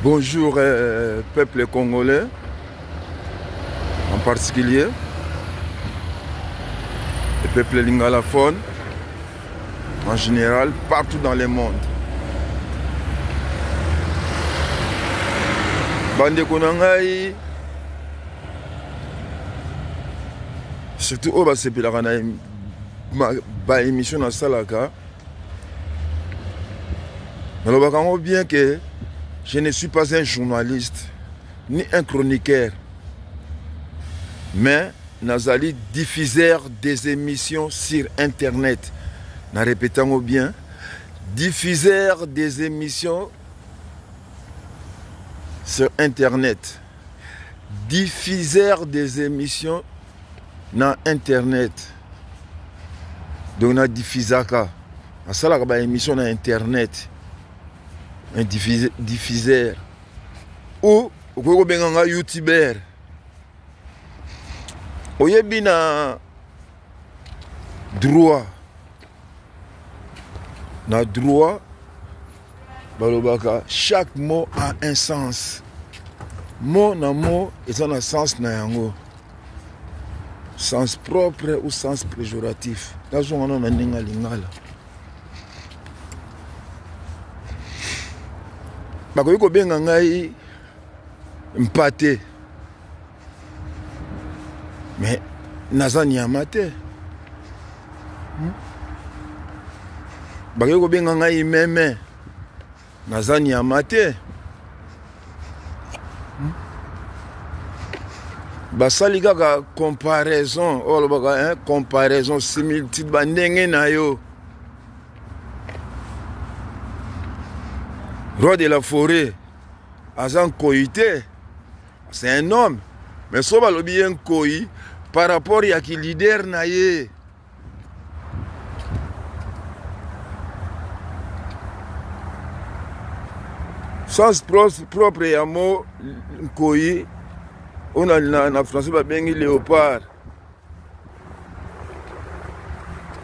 Bonjour peuple congolais, en particulier, le peuple lingalaphone, en général, partout dans le monde. Bande Konangai, surtout au Basepilakana, ma émission dans Salaka, mais bien que je ne suis pas un journaliste, ni un chroniqueur, mais nazali diffuseur des émissions sur Internet. Na répétons bien, diffuseur des émissions sur Internet. Diffuseur des émissions dans Internet. Donc on a diffusaka. À ça là, une émission dans Internet. Un diffuseur. Ou un youtubeur. Ou un droit. Na droit, chaque mot a un sens. Mot na mot, et un sens na yango. Sens propre ou sens péjoratif. Là, on a un lingala. Bakoyiko benga ngai mpate. Mais nazani amate. Bakoyiko benga ngai meme. Nazani amate. Basali kaka comparaison, comparaison similitude bandenge na yo. Roi de la forêt, Azan Koïté, c'est un homme. Mais si on a bien Koï, par rapport à qui leader naïe. Sens propre et à mot Koï, on a en français bien léopard.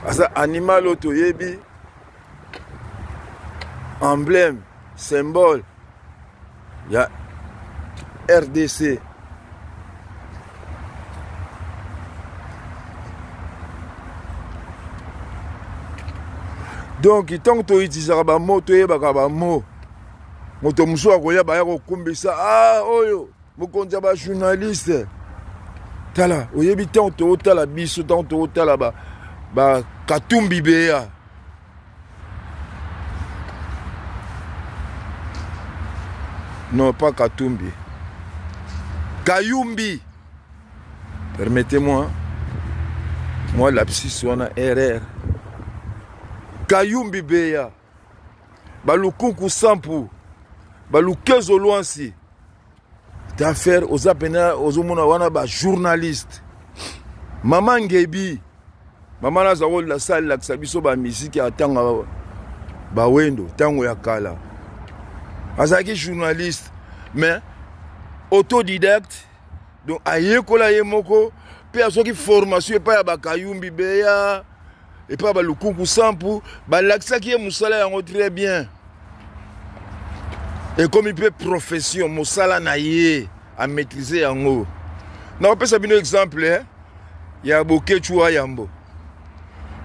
Asa animal autoyebi, emblème. Symbole, il y a RDC. Donc, tant que tu utilises un mot, tu es un mot. Moto muso akoya ba yako kumbisa oyo mokonza ba journaliste. Tala, oyebi tant to tala biso tant to tala ba Katumbi beya. Non, pas Katumbi. Kayumbi. Permettez-moi. Moi, la psy, on a erreur. Kayumbi Beya. Balukuku Sampu. Balukezo Luansi. D'affaires aux apena, aux homona wana ba journaliste. Maman Ngebi. Maman Nazawol la salle la Ksabiso ba musique à Tanga ba wendo, Tango ya kala. Azaki journaliste, mais autodidacte, donc aye kola ye moko, pe azoki formation pa ya Bakayumbi Beya, et pas Balukuku Sampu, Balaksaki ye musala yango très bien. Et comme il peut profession, musala na ye, à maîtriser yango. Na peut ça un exemple, il y a Bokechu Ayambo.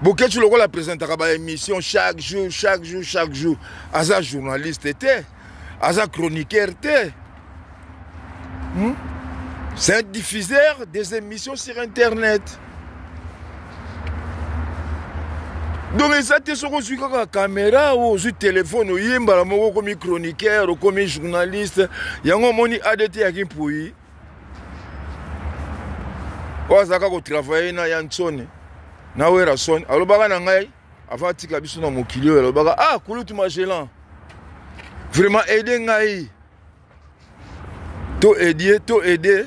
Bokechu le la présente à émission chaque jour. Aza journaliste était. Aza chroniqueur. C'est un diffuseur des émissions sur Internet. Donc, ça te sur la caméra ou sur le téléphone, ou yemba moko comme chroniqueur ou comme journaliste. Yango moni ADT à Kimpouyi. Oazaka ko travailler na Yansone. Na wera son. Alors baga na ngai avant tika biso na mokilio alors baga kulutu magelan. Vraiment aider ngai. To aider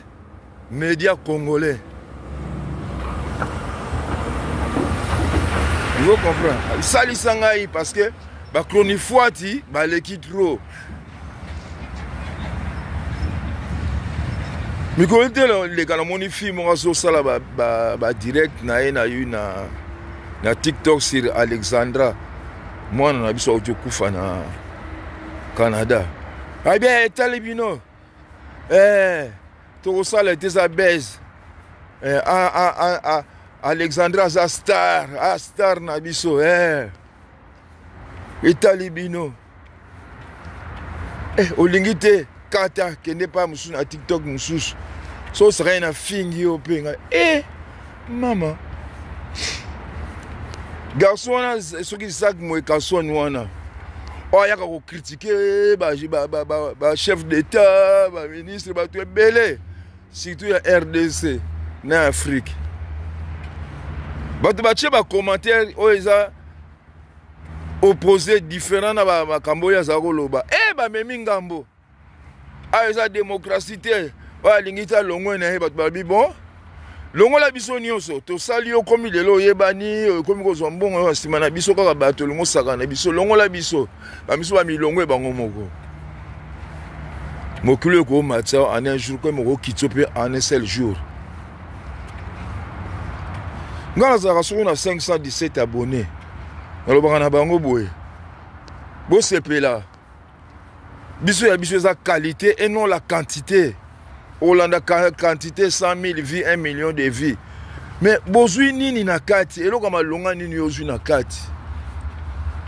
médias congolais. Vous comprenez? Sali sangai parce que ba chronifuati ba leki trop. Mikolite le kana moni film ngaso sala ba direct na na TikTok sur Alexandra. Moi na biso ojo kufa na Canada. Ah bien, Talibino. Tout ça, était sa baise. Alexandra Zastar. Astar Nabiso. Et Talibino. Olingite, Kata, qui n'est pas moussou na TikTok moussous. So serait na fingi au penga. Maman. Garçon, ce qui sac moi garçon wana. Oh, y'a qu'à critiquer, chef d'État, ministre, tout est belé. Surtout la RDC, en Afrique. Tu as commentaire, ils ont opposé différents à Camboya, Zagoloba. Memi Ngambo. Ils ont démocratie. Lingita Longo, bon. Longo la biso nyonso to sali yo komi lelo yebani komi ko zombongo simana biso kaka bato longo sakana biso longo la biso ba biso ba milongo e bango moko mokulu ko matsa en un jour comme ko kitsope en un seul jour ngala za rasuna 517 abonnés ngalo na bango boye bo sepela biso ya biso za qualité et non la quantité. Hollande quantité 100 000 vies, 1 million de vies. Mais bozui nini na kati, elo kama longa nini ozui na kati.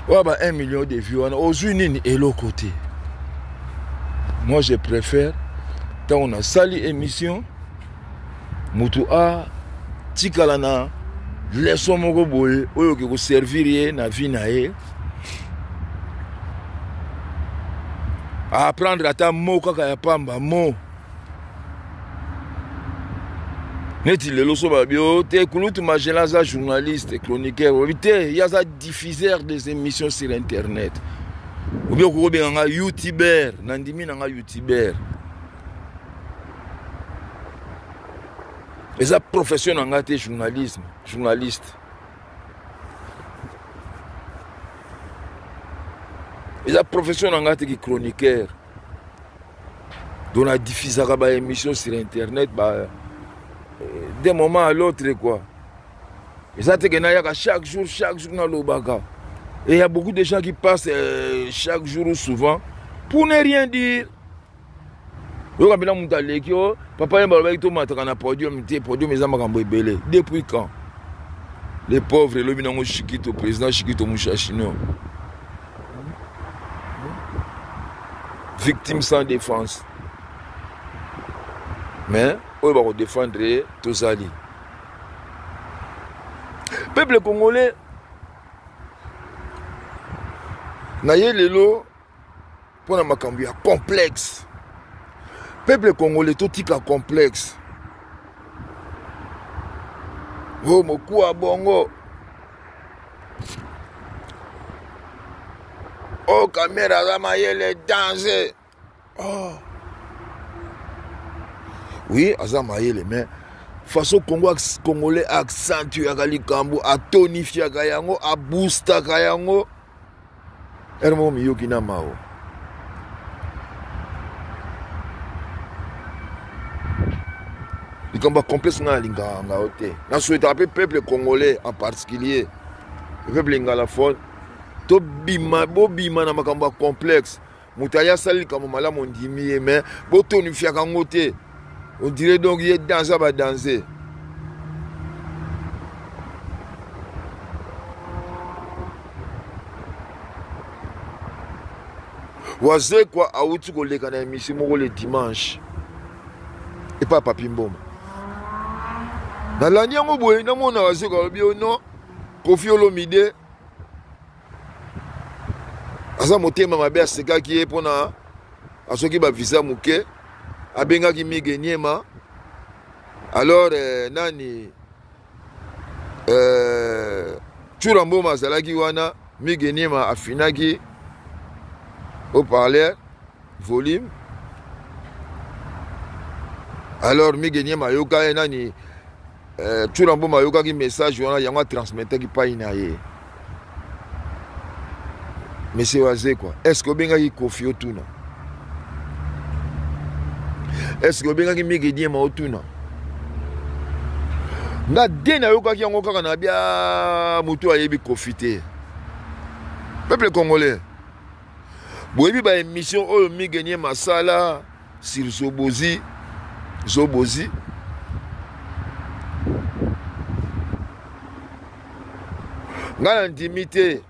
Waba 1 million de vies, ozui nini elo côté. Moi je préfère, quand on a sali émission, mutu a tikala na leçon moko boye, oyo ki ko servir na vie na ye. A apprendre à ta mot kaka ya pamba mot. Neti le loso babio, te kulutu majelaza journaliste, chroniqueur, il y a des diffuseurs des émissions sur internet. Ou bien ko bien nga youtuber, nandimi nga youtuber. Et ça profession nga te journalisme, journaliste. Et ça profession nga te chroniqueur. Donc la diffusera ba émission sur internet ba d'un moment à l'autre quoi. Et ça te que chaque jour dans le baga. Et il y a beaucoup de gens qui passent chaque jour ou souvent pour ne rien dire. Papa depuis quand? Les pauvres, le Chiquito, président Chiquito Mouchachino. Victime sans défense. Mais on va défendre tous alliés. Peuple congolais, naye lelo pour na makambi complexe. Peuple congolais tout tika complexe. Oh moku a bongo. Oh caméra la maye les danger. Oh. Oui, Azamaye, mais façon Congolais accentue à Kalikambo, à tonifier à Kayango, à booster à Kayango. Ermo Miyokina Mao. Le combat complexe n'a pas été. Nous souhaitons le peuple congolais en particulier. Le peuple ingalaphone. To bima, bo bima na makamba complexe. Moutaya sali comme mala mon dimi, mais bo tonifier à Kangote. On dirait donc qu'il y a danser à danser. Wazé quoi à outu ko le kana émission mo le dimanche. Et pas papi mboma. Na landi yango boye na mona wazé ko bio non. Kofi Olomide. Asa motema mabe aseka ki e pona asoki ba visa muke. Abenga ki Migeniema. Alors nani Churambo Mazalaki wana Migeniema afinaki au parler volume. Alors Migeniema yoka nani Churambo mayoka ki message wana yango transmettre ki pa inaye. Mais c'est wazé quoi. Est-ce que benga ki Kofi Otuna? Est-ce que vous avez dit que na dena yoka ki yango kaka na bia mutu ayebi profiter. Peuple congolais. boyebi ba émission oyo Migenie Masala sur Zobozi ngana intimité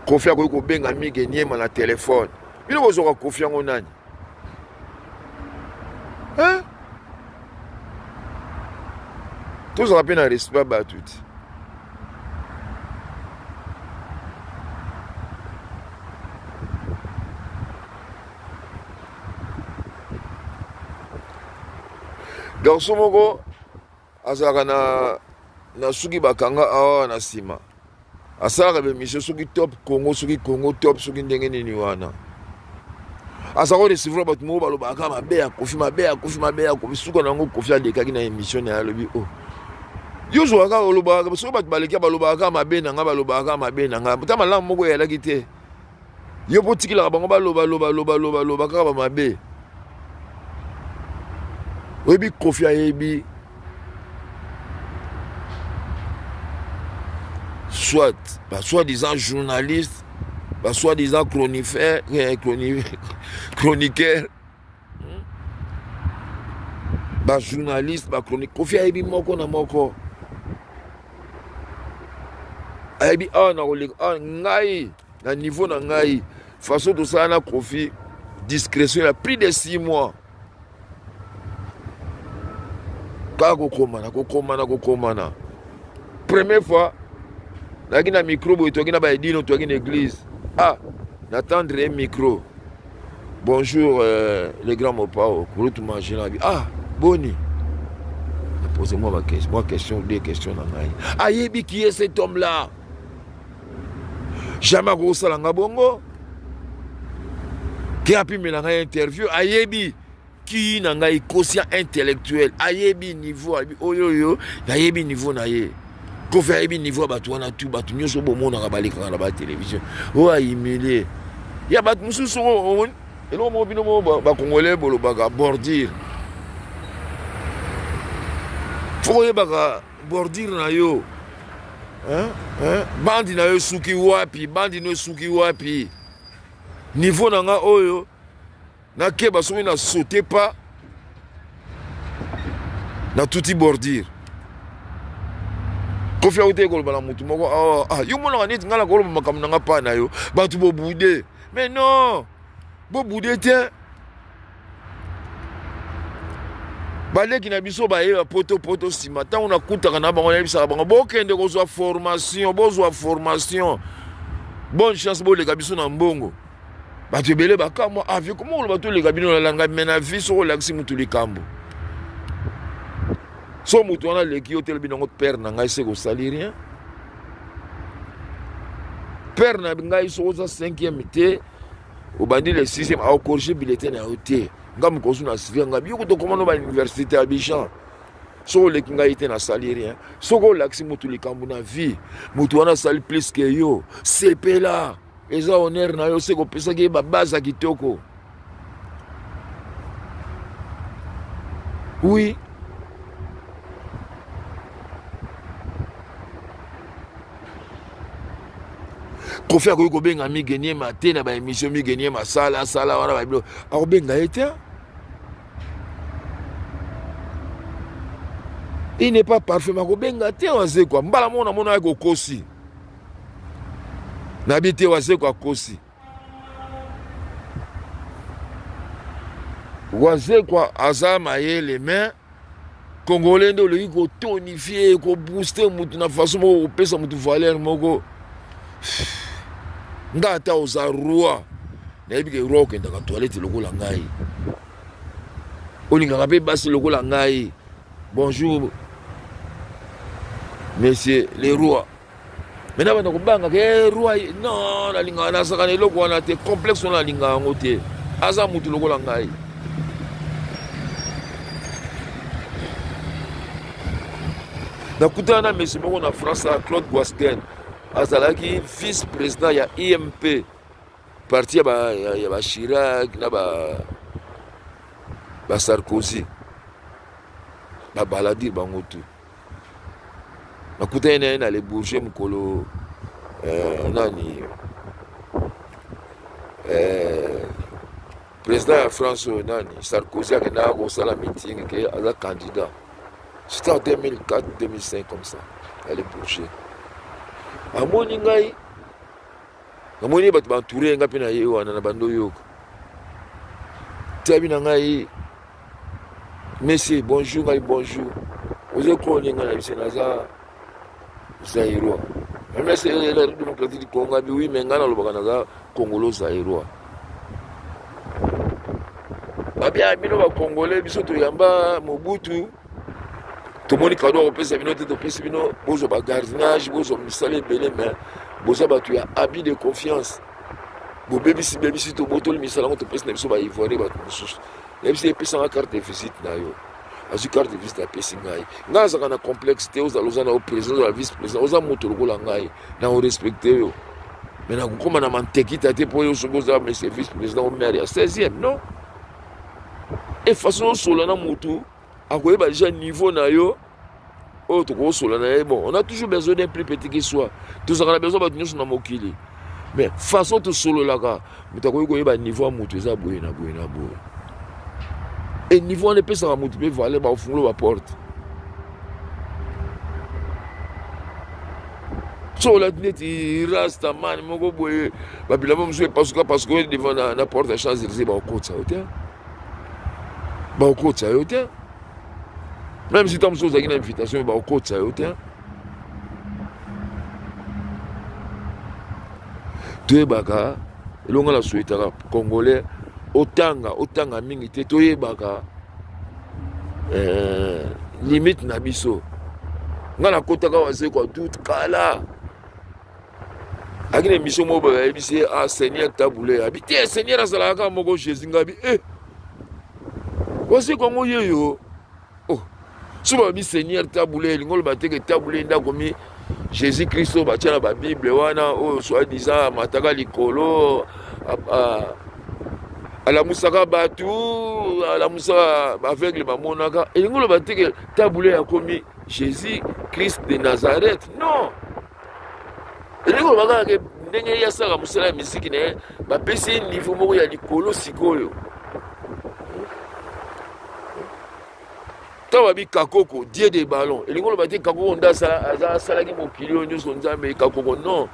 Kofi akoki kobenga Migenie ma na téléphone bino bozoka Kofi yango nani hein tozala mpe na respect bato ti garçon moko azalaka na suki bakanga awa na nsima asalaka bemission soki top Congo soki Congo top soki ndenge nini wana azalaka recevra bato moko balobaka mabe ya Kofi suka na yango Kofi alekaki na émission na ye alobi o yo ozwaka olobaka soki bato baleki balobaka mabe na nga balobaka mabe na nga ta malamu moko eyalaki te yo mpo tikilaka bango baloba kaka bamabe oyebi Kofi ayebi soit soi-disant journaliste soi-disant chroniqueur journaliste chronique Kofi ayebi moko na moko ayebi na koleka ngai na niveau na ngai façon tosala na Kofi discrétion ya plus de 6 mois kaka kokomana première fois naki na micro boye toki na baedino toki na église n'attendre un micro bonjour les grands mopao kurutu manger na bi boni posez-moi ma question deux questions na ngai ayebi qui est cet homme là jamais akosala nga bongo ki apimela ngai interview ayebi qui na ngai quotient intellectuel ayebi niveau oyo ayebi niveau na ye Kofi ayebi niveau bato wana tu bato nyonso bomonaka balekaka na ba télévision ayimile ya bato mosusu eloko moko bino mo bakongolais bolobaka bordure foko oyebaka bordure na yo bandi na yo suki wapi niveau na nga oyo nakeba soki na saute pas na tuti bordure Kofi aute koloba na mutu moko yo monaka neti nga na koloba makambo na nga pa na yo bato bobude mais non bobude te baleki na biso bayeba poto nsima ntango nakutaka na bango nayebisaka bango bokende bozwa formation bonne chance boleka biso na mbongo bato ebele bakamwa vie koma koloba toleka bino nalanga me na vie soko olakisi mutu likambo so mutu wana leki yo telebi nango père na ngai se kosali rien père na ngai soko oza 5e te obandi le 6e aokorige bulletin na yo te nga mokosu na sili nga biyoko tokomana ba université ya Abidjan soko oleki ngai te nasali rien soko olakisi mutu likambo na vie mutu wana asali plus ke yo sepela eza honneur na yo se kopesaki ye babase ya kitoko oui Kofi akoki kobenga Migenie te na baémission Migenie Masala wana babilo akobenga ye te il n'est pas parfait makobenga te waze kwa mbala mona mona ya kokosi nabi te waze kwa kosi waze kwa aza mayele mais congolais nde oleki kotonifier kobooster mutu na façon moko kopesa mutu valeur moko nga ata oza roi nayebi ke roi okendaka toilette lokola ngai olingaka mpe basi lokola ngai bonjour monsieur le roi maintenant banda kobanga ke roi non nalingaka nasaka na eloko wana te complexe wana nalingaka yango te aza mutu lokola ngai nakutana na monsieur moko na France Claude Guasken azalaki vice-président ya IMP parti ya ba Chirac na ba Sarkozy babaladir bango tu nakutana naye na le bourget mokolo nani président de France, Sarkozy a un meeting qui est un candidat. C'était en 2004-2005 comme ça. Elle est bouchée. À mon ingai, à mon ingai, je entouré un peu na bando yoko. Tabi nangai, merci, bonjour, bonjour. Vous êtes connu dans la Sénat, Zaïrois. Même si la démocratie du Congo, oui, mais ngana le Congolo Zaïrois. Abia bino ba Congolais biso to yamba Mobutu. To moni kado ko pesa bino to pesa bino bozo ba gardiennage bozo misale belé mais bozo ba tu ya habit de confiance. Bo baby si to boto le misala to pesa biso ba ivoire ba mususu. Même si pesa en carte de visite na yo. Azu carte de visite na pesa ngai. Ngaza kana complexité aux alozana au président de la vice-président aux moto lokola ngai na o respecter yo. Mais na koma na mantekita te po yo sogoza mais c'est vice-président au maire ya 16e non. Et façon solana mutu akoye ba déjà niveau na yo oh to solana bon on a toujours besoin d'un plus petit qui soit tout ça on a besoin ba nyusu na mokili mais façon to solo la ka mutakoye koye ba niveau mutu eza boye na boye et niveau on peut ça mutu be valer ba fungulo ba porte so la neti rasta man moko boye ba bilamo mso parce que devant na porte de Champs-Élysées ba okotsa hotel. Bah, même si tu as une invitation, bah, au côté, tu es baka, et l'on a la souhaité congolais, otanga mingité, tu es baka, limite nabiso. Nga la kota ka wase quoi tout kala. Agine mission mo ba ebisi a Seigneur tabule, habité Seigneur azalaka moko Jésus ngabi voici comment yo oh souvent bi Seigneur taboulé l'ingol baté que taboulé nda komi Jésus Christ ba tia ba Bible wana oh soi-disant mataka likolo à la musaka batu à la musaka aveugle ba monaka et l'ingol baté que taboulé a komi Jésus Christ de Nazareth non l'ingol ba que ndenge ya saka musala musique ne ba pesi niveau moko ya likolo sikoyo. Quand on dit Kakoko, Dieu des ballons, et les gens disent Kakoko, on a salagi mon kilo, nous sommes mais Kakoko, non.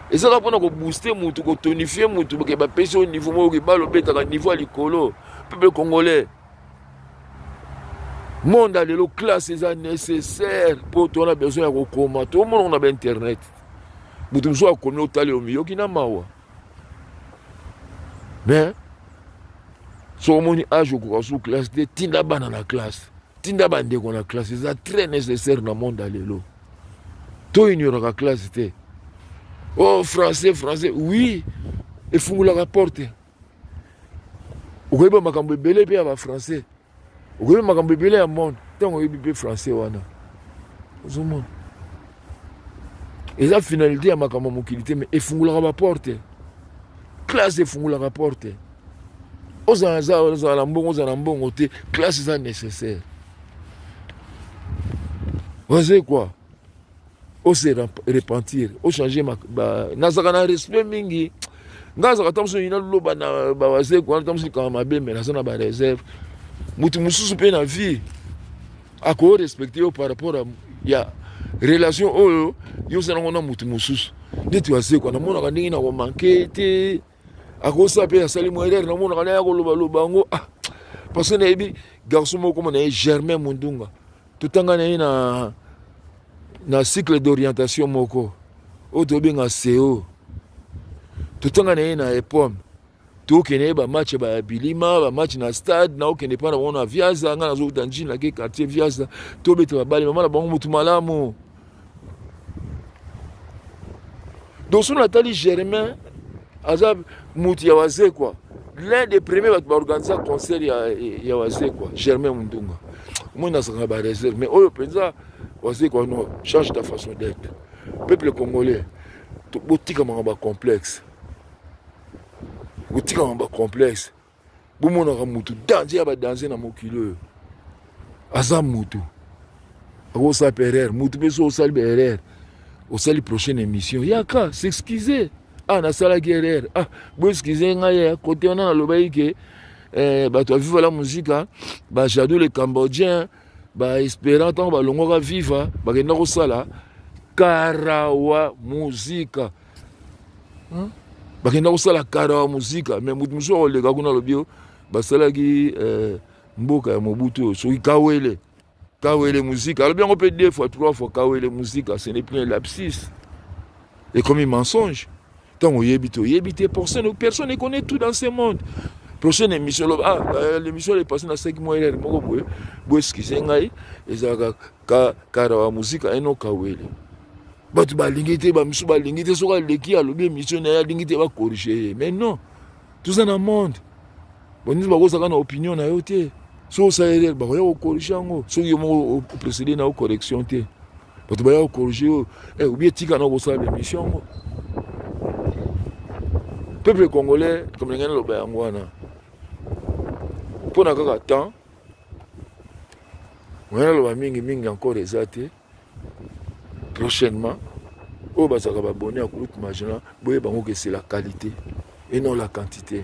Et ça va pour booster, pour tonifier, pour que les personnes au niveau où ballon bête à niveau à l'écolo, peuple congolais. Monde à l'élo classe, c'est nécessaire pour toi, on a besoin de comment. Tout le monde a internet. Pour tout le monde, on a talé au milieu qui n'a pas. Mais, si on a âge au sous classe, des tinda dans la classe. Tinda bande qu'on a classe, c'est très nécessaire dans le monde à l'élo. Tout ignorant la classe. Oh, français, oui. Il faut la rapporter. Vous voyez, je suis belé bien français. Vous voyez, je suis belé à monde. Tant que je suis français, vous voyez. Et la finalité, mais il faut la rapporter. Classe, il faut la rapporter. Aux Anambon, classe, c'est nécessaire. Vous savez quoi? On se repentir, on changer ma nazakana respect mingi. Ngazaka tamso ina loba na bawaze kwa tamso kama mabe mais na ba réserve. Mutu mususu pe na vie. Ako respecter par rapport à ya relation oyo yo sana ngona mutu mususu. Nditu wase kwa na mona ka ndingi na ko manquer te. Ako sa pe asali mo erreur na mona ka ya ko loba ngo parce que na ebi garçon moko mo na Germain Mundunga. Tutanga na cycle d'orientation moko otobenga CO tutanga na EPOM tokene ba match ba bilima ba match na stade na okene pa na wona viaza nga nazo utanjina ke quartier viaza tobeta ba bali mama na bango mutu malamu donc son Nathalie Germain azab mutu ya wazee quoi l'un des premiers va organiser concert ya wazee quoi Germain Mundunga moi na sanga ba réserve mais oyo penza wazee quoi non change ta façon d'être peuple congolais to botika manga complexe botika manga complexe bomona ka mutu danger ba danger na mokilo aza mutu ako sa erreur mutu beso o sali erreur o sali prochaine émission yaka s'excuser ah nasalaki erreur ah boeskize ngai côté wana nalobaki ke bato ya viva la muzika bajado le cambodgien baespérant ntango balongwaka viva bakenda kosala karawa muzika bakenda kosala karawa muzika mais mutu mosusu akoleka kuna alobi o basalaki mboka ya Mobutu oyo soki kawele muzika alobi yango mpe 2 fois 3 fois kawele muzika ce n'est plus un lapsus et comme un mensonge ntango oyebi te personne ne connaît tout dans ce monde. Prochaine émission l'émission est passée dans 5 mois moko boye boeskize ngai ezalaka karawa muzika eno kawele bato balingi te bamisu balingi te soki aleki alobi émission na ye alingi te bakorige ye mais non toza na monde bonisi bakozaka na opinion na yo te soki osala erreur bakoya kokorige yango soki yo moko oprécédé na yo correction te bato baya kokorige yo obi etika na kosala bémission yango peuple congolais comme ndenge naloba yango wana mpona kaka temps oya naloba mingi encore eza te prochainement oyo bazalaka babone ya Kulutu Magina boye bango ke c'est la qualité et non la quantité.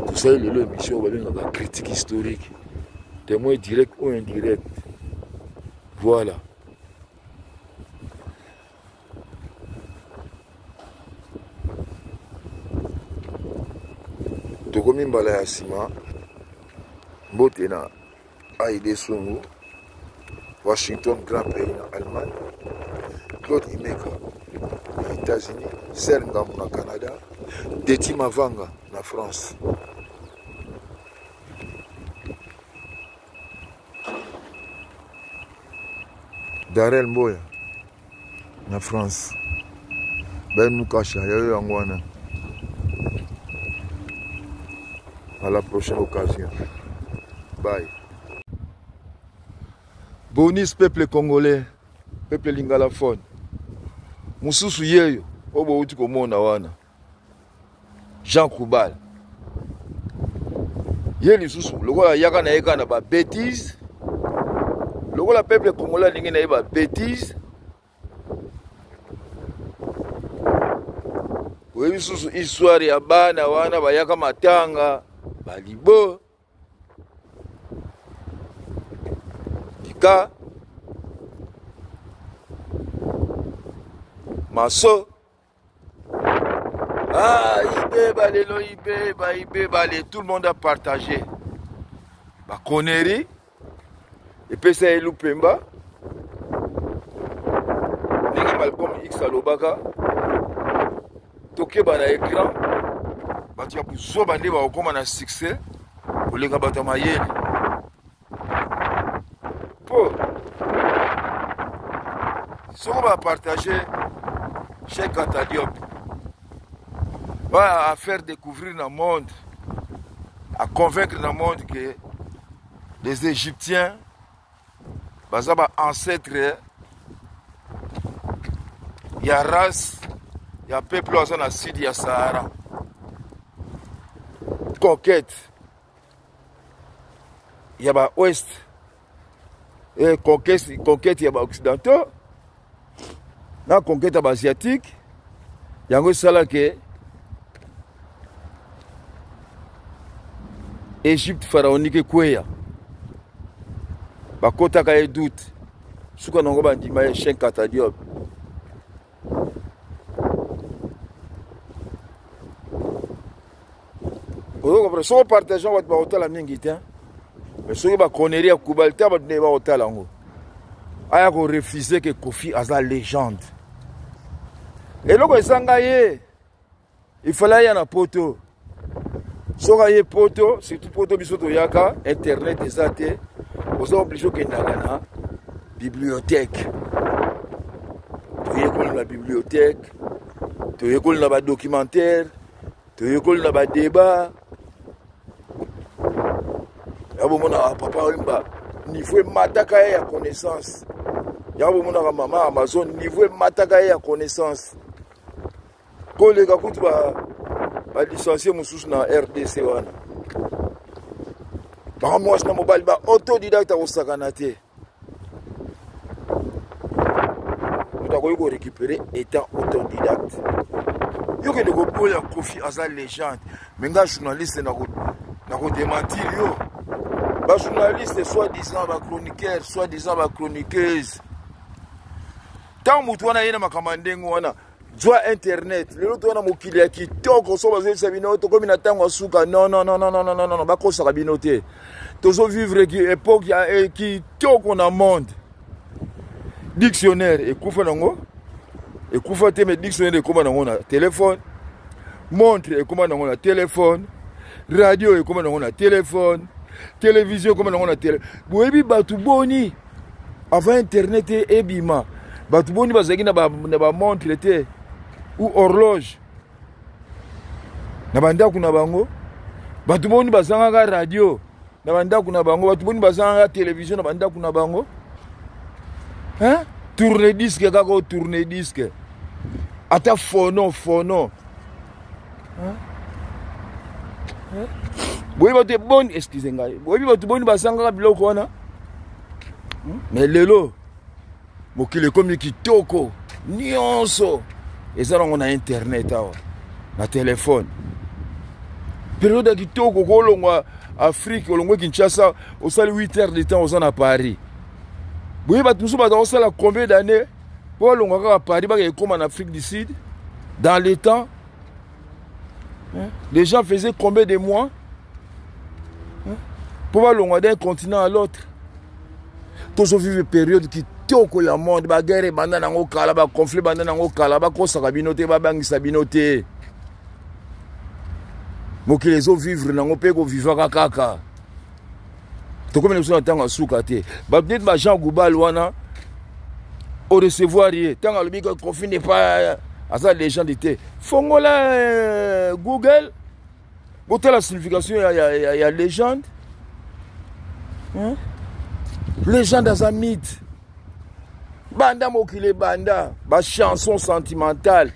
Tosali lelo émission babengaka critique historique témoin direct ou indirect voilà. Tokomi mbala ya nsima mbote na Aïdé Songo Washington Grand Pays na Allemagne Claude Imeka na États-Unis Serge Ngambu na Canada Deti Mavanga na France Darel Mboya na France Ben Mukasha yayo yango wana. À la prochaine occasion. Bye. Bonis peuple congolais, peuple lingalaphone. Mususu yeyo, obo uti komona wana. Jean Koubal. Yeli susu, lokola yaka na yeka na ba bêtise. Lokola peuple congolais lingi na ba bêtise. Webi susu histoire ya bana wana bayaka matanga. Balibo Dika Maso Ibe balelo Ibe balé tout le monde a partagé ba connerie et puis ça Elou Pemba Ndenge Malcolm X alobaka toke ba na écran bato ya buzo bande bakokoma na succès kolenga bato ya mayele mpo soko bapartage Cheikh Anta Diop à faire découvrir dans le monde, à convaincre dans le monde que les Égyptiens, les ancêtres, il y a race, il y a peuple dans le sud, il y a Sahara. Conquête, il y a l'ouest, et conquête, il y a l'occidentaux, la conquête asiatique, il y a un que Égypte pharaonique kweya bakota ka doute suka nango bandima ya Cheikh Anta Diop ozo so partageant wat ba hôtel mingi te mais soki ba connerie ya kubalta ba ne ba hôtel ngo aya ko refuser que Kofi aza légende et loko esanga ye il fallait y en a poto. Soka ye poto, surtout poto bisoto yaka, internet et ça, vous êtes obligé de la bibliothèque. Tu es la bibliothèque, tu es le documentaire, tu es le débat. Papa, niveau mataka ya connaissance. Yabo mona maman Amazon niveau mataka ya connaissance. Kolega kutuba ba licencié mususu na RDC wana ba moi na mobile ba autodidacte au sakanate bakoki récupérer étant autodidacte. Yo ke ndeko boya Kofi aza légende mais nga journaliste nako démentir yo. Ba journaliste soi-disant ba chroniqueur soi-disant ba chroniqueuse. Tant mutu wana yena makamandengo wana jwa internet lelo to wana mokili ya kitoko so bazo sabino to komi na tango asuka non ba kosa kabino te. Tozo vivre ki époque ya kitoko na monde. Dictionnaire ekufa nango ekufa te mais dictionnaire ekoma nango na téléphone, montre ekoma nango na téléphone, radio ekoma nango na téléphone, télévision ekoma nango na télé. Boyebi batu boni avant internet ebima batu boni bazaki na ba montre te ou horloge na bandako na bango, batu boni bazanga radio na bandako na bango, batu boni bazanga télévision na bandako na bango. Hein? Tourner disque, kako tourner disque. Ata phono. Hein? Boyi batu boni, excusez-moi. Boyi batu boni basanga biloko wana. Mais lelo mokile komi kitoko nyonso eza nango na internet awa na téléphone. Période kitoko kolongwa Afrique, olongwe Kinshasa, osali 8 heures de temps oza na Paris. Oui, tout ça, combien d'années pour le Paris, en Afrique du Sud, dans les temps, les gens faisaient combien de mois pour aller d'un continent à l'autre. Tout ça vivent une période qui toque le monde, la guerre, le conflit, le mais que les autres vivent dans le pays vivent kaka. To comme nous entend en soukate. Ba peut-être ba Jean Goubal wana au recevoir hier. Tant le micro Kofi n'est pas à ça les gens d'été. Fongola Google. Bote la signification il y a légende. Hein? Légende dans un mythe. Banda mokile banda, ba chanson sentimentale.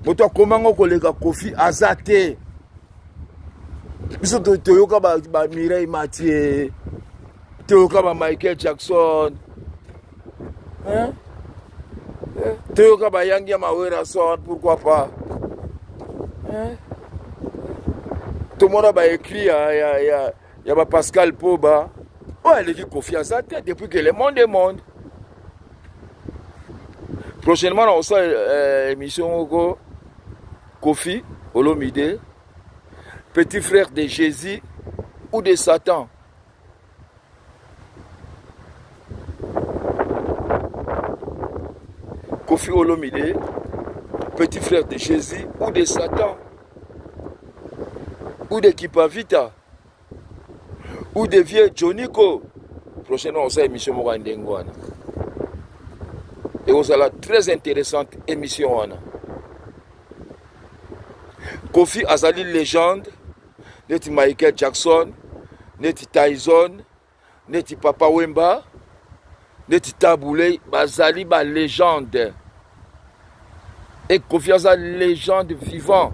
Boto comment on kolega Kofi azate. Biso toyoka ba Mireille Mathieu. Toyoka ba Michael Jackson. Hein? Toyoka ba Yangi Mawera son, pourquoi pas? Hein? Tout le monde a écrit, il y a Pascal Poba. Ouais, il dit Kofi à sa tête depuis que le monde est monde. Prochainement, on sort émission Kofi Olomide, petit frère de Jésus ou de Satan. Kofi Olomide, petit frère de Jésus ou de Satan, ou de Kipavita, ou de vieux Joniko. Prochainement, on sort émission Morandengwana. Et on a la très intéressante émission. Kofi Azali légende, neti Michael Jackson, neti Tyson, neti Papa Wemba, neti Taboulé, Bazali ba légende. Et Kofi Azali légende vivant.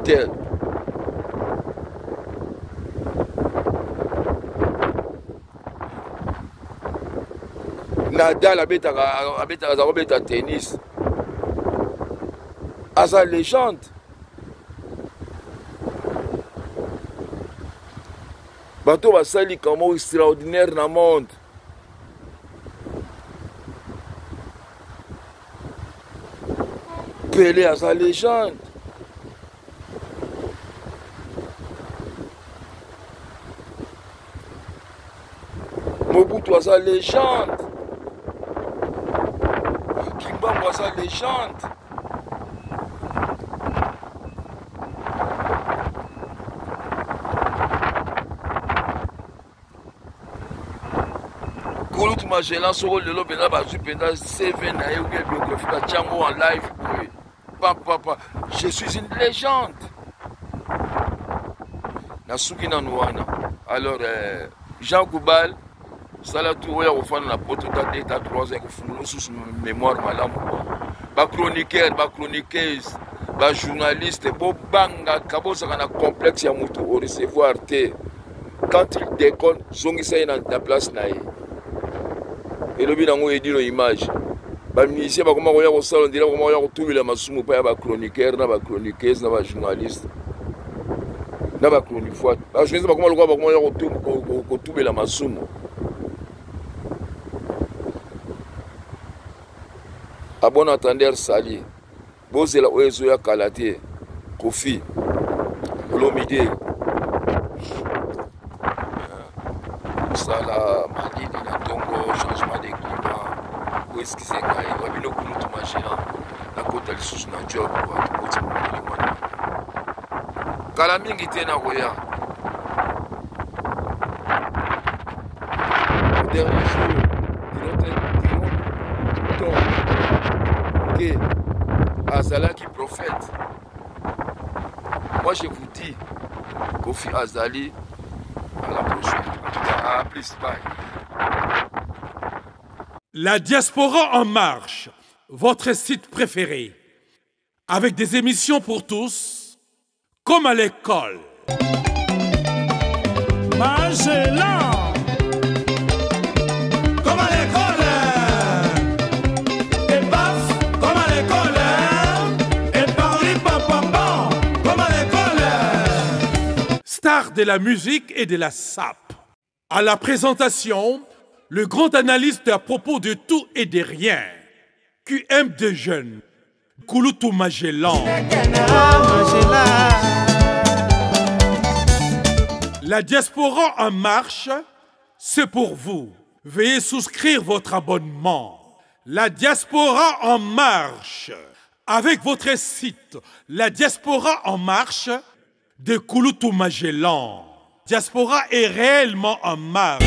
Tel. Nadal abeta tennis. Asa légende. Bateau basali comme extraordinaire dans le monde. Pelé asa légende. Mobutu asa légende. Kimbambo asa légende. Koulout Magellan sur le lot bena bazu bena CV na ou bien biographie ba Django en live. Papa, je suis une légende. Nasuki na Nouana. Alors Jean Goubal Salatou oya ofana na poto ta 2 ta 3 ans ko sous mémoire malamu. Ba chroniqueur, ba chroniqueuse, ba journaliste, bo banga kabosa kana complexe ya mutu au recevoir te. Quand il déconne, zongi sa na place na ye. Et le bilan est dit l'image. bamusicien bakoma koya kosala ndela bakoma koya kotubela masumu mpa ya bachroniqueur na bachroniqueuse na bajournaliste na bachronifoite bajournaliste bakoma lokola bakoma koya kotubela masumu a bon entendeur sali bozela oyo ezoya kala te kofi olomide kosala malili na ntongo changement de climat oeskize ngai wabino kulutu magena nakota lisusu na job tokoti mokili wana kala mingi te na koya dernier jour que azalaki prophète. Moi je vous dis Kofi Azali à la prochaine. En tout cas, à plus, bye. La diaspora en marche, votre site préféré, avec des émissions pour tous, comme à l'école. Magella. Comme à l'école. Et paf, comme à l'école. Et parli pam comme à l'école. Star de la musique et de la sape. À la présentation, le grand analyste à propos de tout et de rien. QM de jeunes. Kouloutou Magellan. La diaspora en marche, c'est pour vous. Veuillez souscrire votre abonnement. La diaspora en marche. Avec votre site, La diaspora en marche de Kouloutou Magellan. Diaspora est réellement en marche.